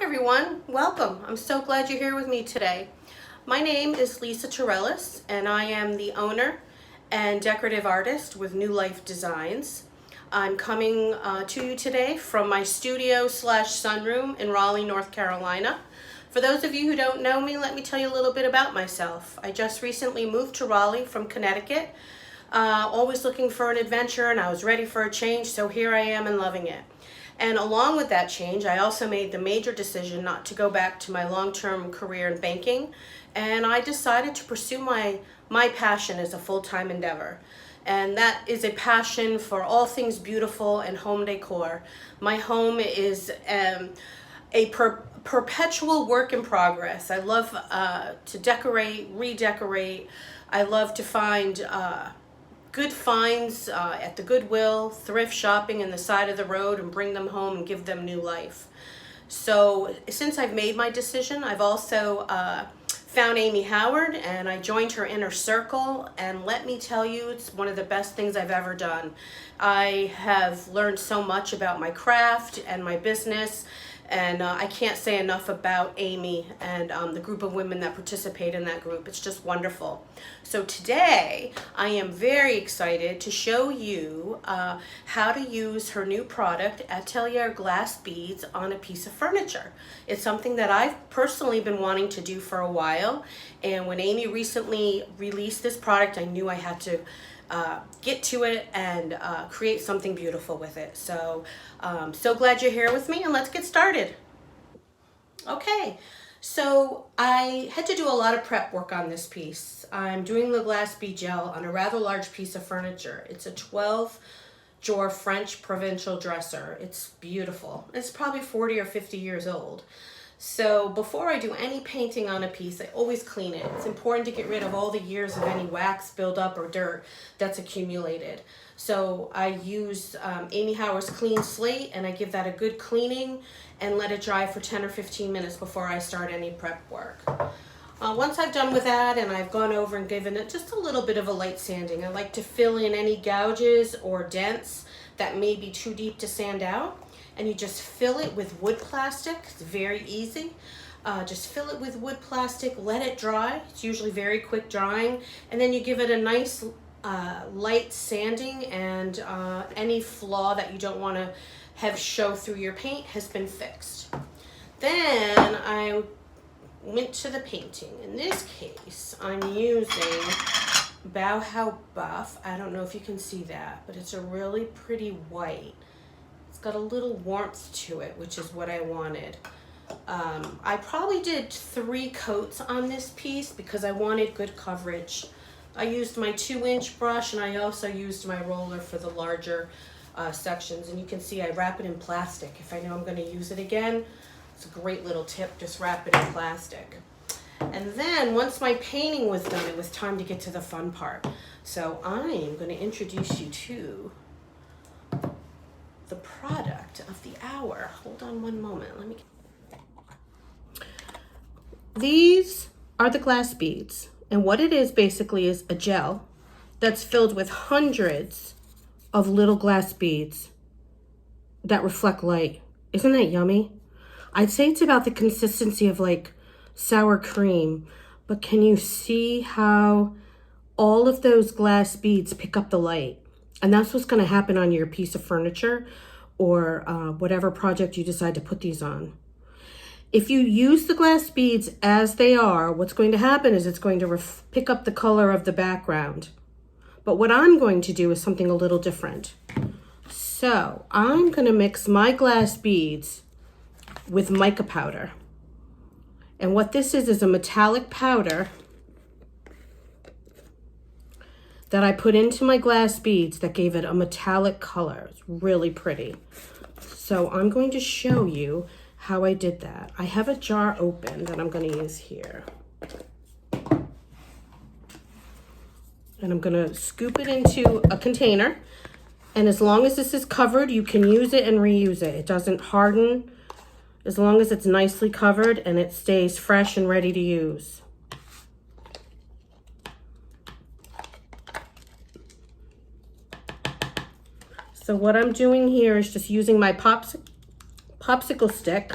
everyone, welcome. I'm so glad you're here with me today. My name is Lisa Torellis and I am the owner and decorative artist with New Life Designs. I'm coming to you today from my studio slash sunroom in Raleigh, North Carolina. For those of you who don't know me, let me tell you a little bit about myself. I just recently moved to Raleigh from Connecticut, always looking for an adventure, and I was ready for a change, so here I am and loving it. And along with that change, I also made the major decision not to go back to my long-term career in banking, and I decided to pursue my passion as a full-time endeavor. And that is a passion for all things beautiful and home decor. My home is a perpetual work in progress. I love to decorate, redecorate. I love to find good finds at the Goodwill, thrift shopping in the side of the road, and bring them home and give them new life. So since I've made my decision, I've also found Amy Howard and I joined her inner circle, and let me tell you, it's one of the best things I've ever done. I have learned so much about my craft and my business, and I can't say enough about Amy and the group of women that participate in that group. It's just wonderful. So today, I am very excited to show you how to use her new product, Atelier glass beads, on a piece of furniture. It's something that I've personally been wanting to do for a while, and when Amy recently released this product, I knew I had to get to it and create something beautiful with it. So so glad you're here with me, and let's get started. Okay, so I had to do a lot of prep work on this piece. I'm doing the glass bead gel on a rather large piece of furniture. It's a 12-drawer French provincial dresser. It's beautiful. It's probably 40 or 50 years old. So before I do any painting on a piece, I always clean it. It's important to get rid of all the years of any wax buildup or dirt that's accumulated. So I use Amy Howard's Clean Slate, and I give that a good cleaning and let it dry for 10 or 15 minutes before I start any prep work. Once I've done with that and I've gone over and given it just a little bit of a light sanding, I like to fill in any gouges or dents that may be too deep to sand out. And you just fill it with wood plastic. It's very easy. Just fill it with wood plastic, let it dry. It's usually very quick drying. And then you give it a nice light sanding, and any flaw that you don't want to have show through your paint has been fixed. Then I went to the painting. In this case, I'm using Bauhaus Buff. I don't know if you can see that, but it's a really pretty white. It's got a little warmth to it, which is what I wanted. I probably did 3 coats on this piece because I wanted good coverage. I used my 2-inch brush, and I also used my roller for the larger sections. And you can see I wrap it in plastic. If I know I'm going to use it again, it's a great little tip, just wrap it in plastic. And then once my painting was done, it was time to get to the fun part. So I am going to introduce you to the product of the hour. Hold on one moment. These are the glass beads, and what it is basically is a gel that's filled with hundreds of little glass beads that reflect light. Isn't that yummy? I'd say it's about the consistency of like sour cream, but can you see how all of those glass beads pick up the light? And that's what's going to happen on your piece of furniture or whatever project you decide to put these on. If you use the glass beads as they are, what's going to happen is it's going to pick up the color of the background. But what I'm going to do is something a little different. So I'm going to mix my glass beads with mica powder. And what this is a metallic powder that I put into my glass beads that gave it a metallic color. It's really pretty. So I'm going to show you how I did that. I have a jar open that I'm going to use here. And I'm going to scoop it into a container. And as long as this is covered, you can use it and reuse it. It doesn't harden as long as it's nicely covered and it stays fresh and ready to use. So what I'm doing here is just using my popsicle stick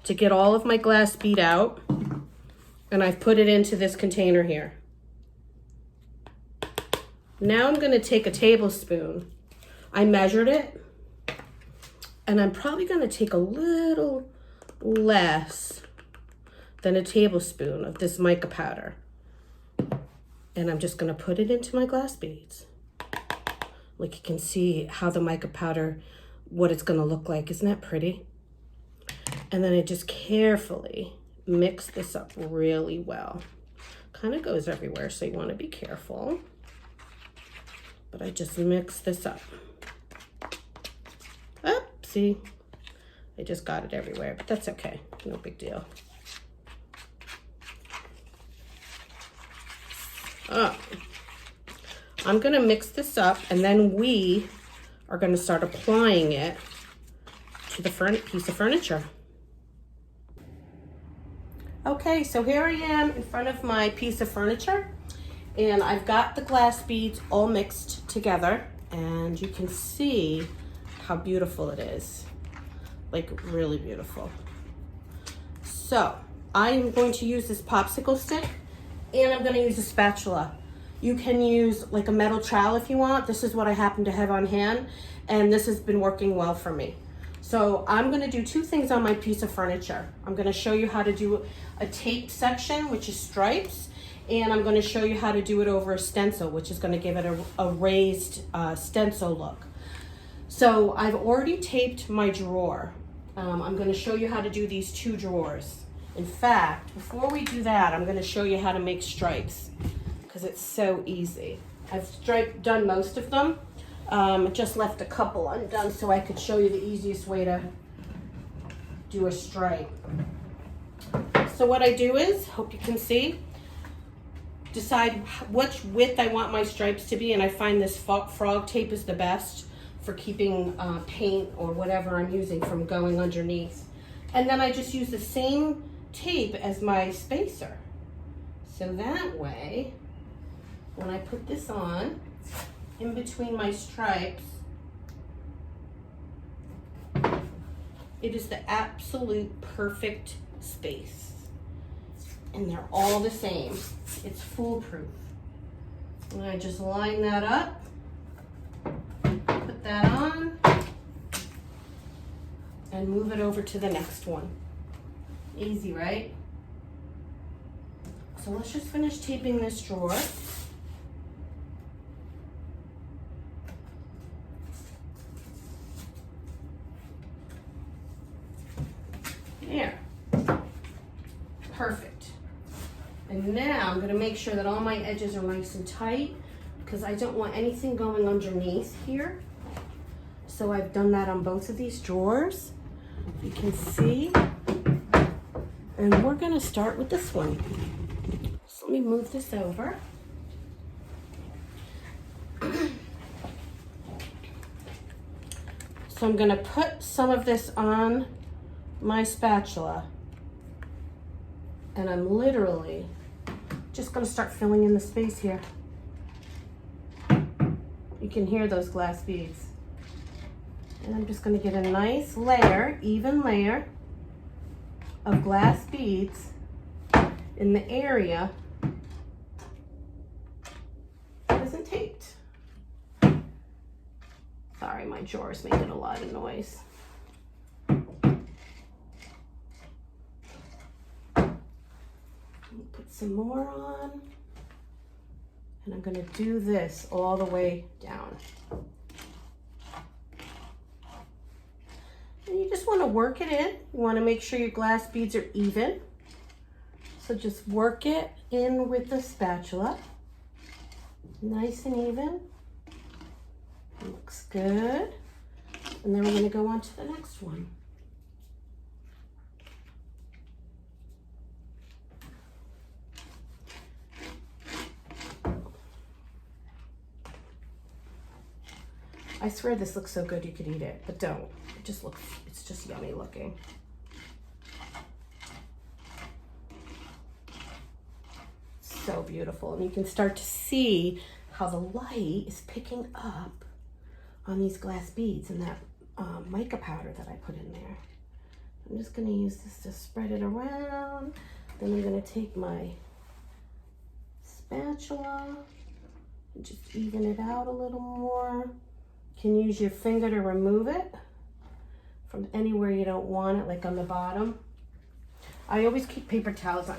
to get all of my glass bead out, and I've put it into this container here. Now I'm gonna take a tablespoon. I measured it, and I'm probably gonna take a little less than a tablespoon of this mica powder. And I'm just gonna put it into my glass beads. Like, you can see how the mica powder, what it's gonna look like. Isn't that pretty? And then I just carefully mix this up really well. Kind of goes everywhere, so you wanna be careful. But I just mix this up. Oh, see? I just got it everywhere, but that's okay. No big deal. Oh. I'm gonna mix this up, and then we are gonna start applying it to the piece of furniture. Okay, so here I am in front of my piece of furniture, and I've got the glass beads all mixed together, and you can see how beautiful it is. Like, really beautiful. So I'm going to use this popsicle stick, and I'm gonna use a spatula. You can use like a metal trowel if you want. This is what I happen to have on hand, and this has been working well for me. So I'm gonna do two things on my piece of furniture. I'm gonna show you how to do a taped section, which is stripes, and I'm gonna show you how to do it over a stencil, which is gonna give it a raised stencil look. So I've already taped my drawer. I'm gonna show you how to do these two drawers. In fact, before we do that, I'm gonna show you how to make stripes, because it's so easy. I've done most of them. Just left a couple undone so I could show you the easiest way to do a stripe. So what I do is, hope you can see, decide which width I want my stripes to be, and I find this frog tape is the best for keeping paint or whatever I'm using from going underneath. And then I just use the same tape as my spacer. So that way, when I put this on, in between my stripes, it is the absolute perfect space. And they're all the same. It's foolproof. And I just line that up, put that on, and move it over to the next one. Easy, right? So let's just finish taping this drawer. There. Perfect. And now I'm going to make sure that all my edges are nice and tight, because I don't want anything going underneath here. So I've done that on both of these drawers. You can see. And we're going to start with this one. So let me move this over. So I'm going to put some of this on my spatula, and I'm literally just going to start filling in the space here. You can hear those glass beads. And I'm just going to get a nice layer, even layer of glass beads in the area that isn't taped. Sorry, my drawer's making a lot of noise. Put some more on, and I'm going to do this all the way down. And you just want to work it in. You want to make sure your glass beads are even. So just work it in with the spatula. Nice and even. Looks good. And then we're going to go on to the next one. I swear this looks so good you could eat it, but don't. It just looks, it's just yummy looking. So beautiful. And you can start to see how the light is picking up on these glass beads and that mica powder that I put in there. I'm just gonna use this to spread it around. Then I'm gonna take my spatula and just even it out a little more. You can use your finger to remove it from anywhere you don't want it, like on the bottom. I always keep paper towels on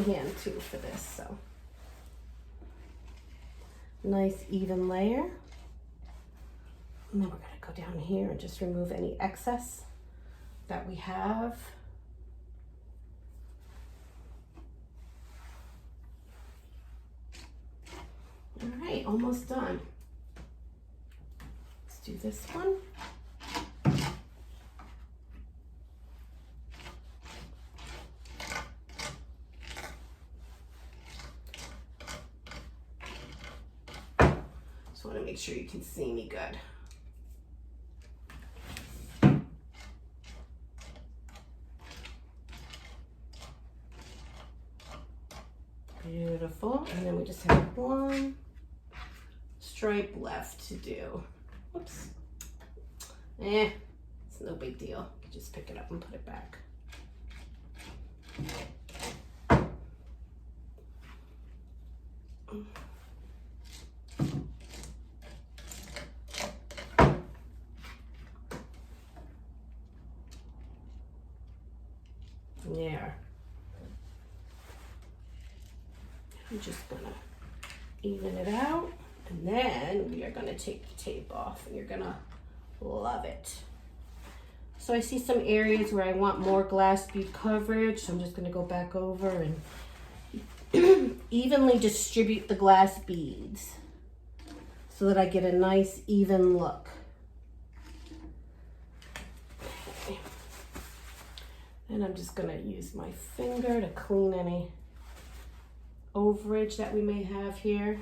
hand too for this, so. Nice even layer. And then we're gonna go down here and just remove any excess that we have. All right, almost done. Let's do this one. Just want to make sure you can see me good. Beautiful. And then we just have one stripe left to do. Whoops. It's no big deal. You just pick it up and put it back. There. I'm just gonna even it out, and then we are gonna take the tape off, and you're gonna love it. So I see some areas where I want more glass bead coverage, so I'm just gonna go back over and evenly distribute the glass beads so that I get a nice even look. Okay. And I'm just gonna use my finger to clean any overage that we may have here.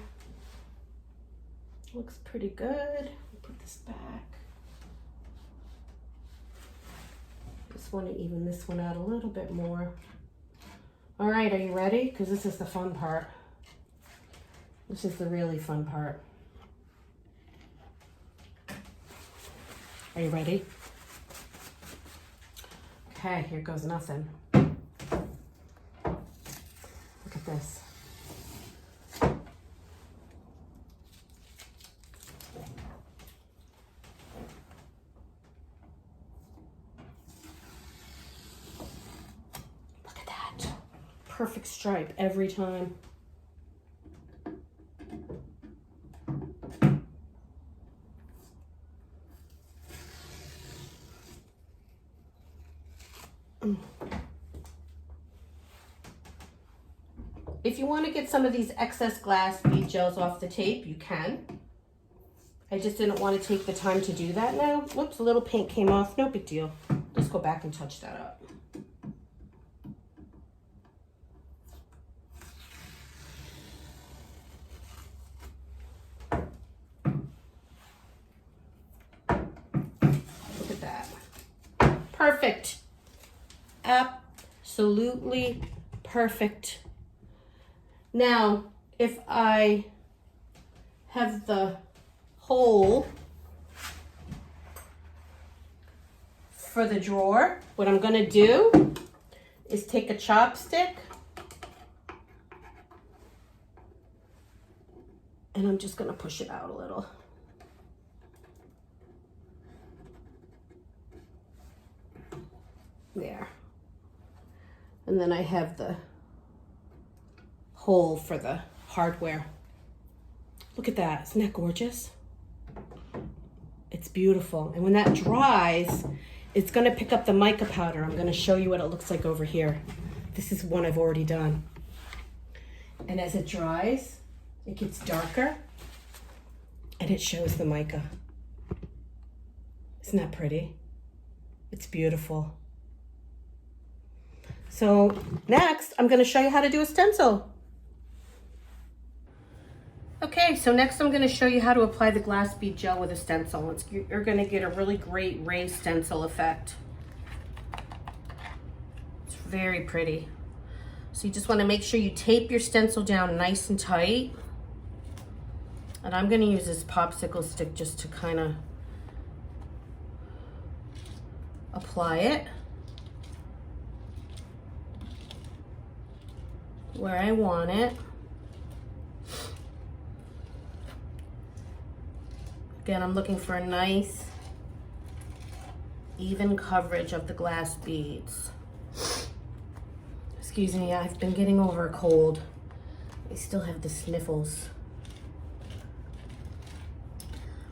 Looks pretty good. Put this back. Just want to even this one out a little bit more. All right, are you ready? Because this is the fun part. This is the really fun part. Are you ready? Okay, here goes nothing. Look at this. Perfect stripe every time. If you want to get some of these excess glass bead gels off the tape, you can. I just didn't want to take the time to do that now. Whoops, a little paint came off. No big deal. Just go back and touch that up. Perfect. Absolutely perfect. Now, if I have the hole for the drawer, what I'm going to do is take a chopstick and I'm just going to push it out a little. There. And then I have the hole for the hardware. Look at that. Isn't that gorgeous? It's beautiful. And when that dries, it's going to pick up the mica powder. I'm going to show you what it looks like over here. This is one I've already done. And as it dries, it gets darker and it shows the mica. Isn't that pretty? It's beautiful. So next, I'm going to show you how to do a stencil. Okay, so next I'm going to show you how to apply the glass bead gel with a stencil. You're going to get a really great raised stencil effect. It's very pretty. So you just want to make sure you tape your stencil down nice and tight. And I'm going to use this popsicle stick just to kind of apply it. where I want it. Again, I'm looking for a nice, even coverage of the glass beads. Excuse me, I've been getting over a cold. I still have the sniffles.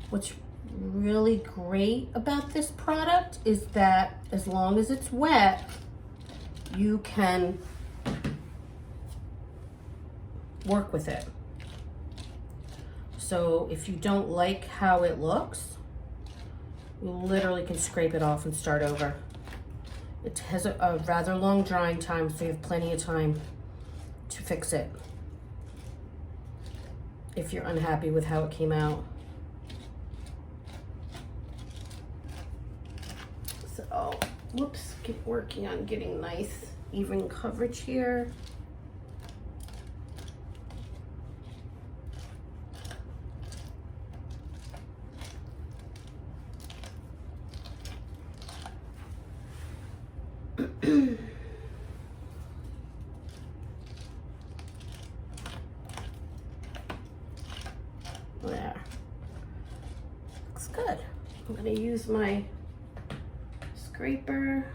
What's really great about this product is that as long as it's wet, you can work with it. So if you don't like how it looks, you literally can scrape it off and start over. It has a rather long drying time, so you have plenty of time to fix it if you're unhappy with how it came out. So, whoops, keep working on getting nice, even coverage here. There. Looks good. I'm going to use my scraper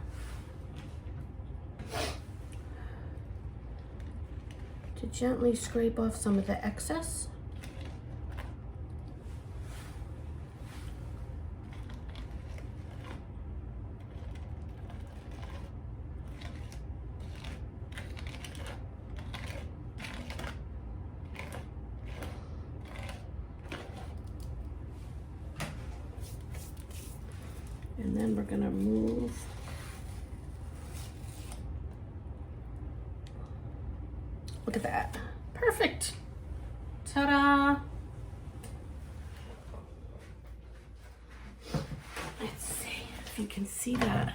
to gently scrape off some of the excess. And then we're gonna move look at that. Perfect. Ta-da. Let's see if you can see that,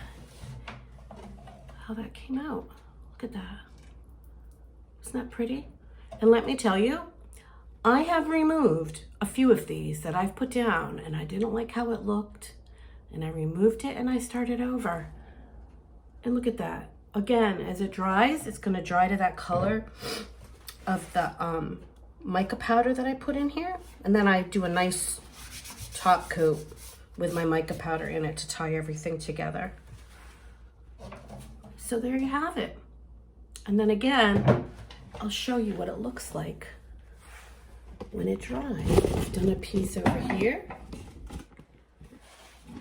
how that came out. Look at that. Isn't that pretty? And let me tell you, I have removed a few of these that I've put down and I didn't like how it looked. And I removed it and I started over. And look at that. Again, as it dries, it's gonna dry to that color of the mica powder that I put in here. And then I do a nice top coat with my mica powder in it to tie everything together. So there you have it. And then again, I'll show you what it looks like when it dries. I've done a piece over here.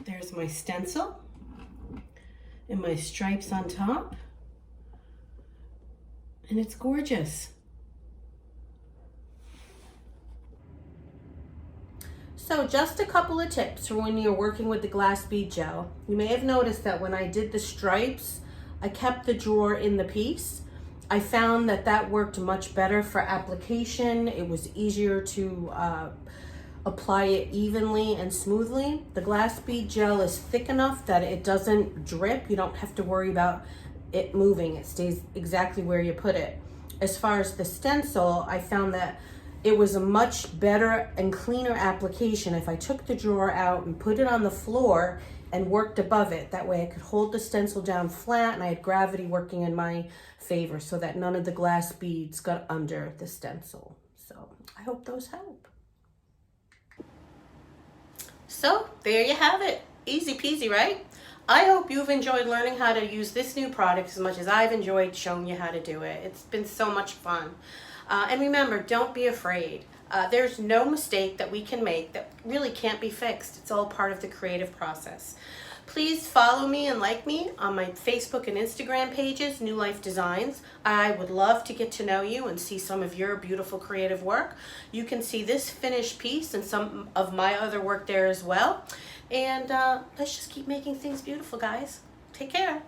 There's my stencil and my stripes on top. And it's gorgeous. So just a couple of tips for when you're working with the glass bead gel. You may have noticed that when I did the stripes, I kept the drawer in the piece. I found that that worked much better for application. It was easier to apply it evenly and smoothly. The glass bead gel is thick enough that it doesn't drip. You don't have to worry about it moving. It stays exactly where you put it. As far as the stencil, I found that it was a much better and cleaner application if I took the drawer out and put it on the floor and worked above it. That way I could hold the stencil down flat and I had gravity working in my favor so that none of the glass beads got under the stencil. So I hope those help. So there you have it. Easy peasy, right? I hope you've enjoyed learning how to use this new product as much as I've enjoyed showing you how to do it. It's been so much fun. And remember, don't be afraid. There's no mistake that we can make that really can't be fixed. It's all part of the creative process. Please follow me and like me on my Facebook and Instagram pages, New Life Designs. I would love to get to know you and see some of your beautiful creative work. You can see this finished piece and some of my other work there as well. And let's just keep making things beautiful, guys. Take care.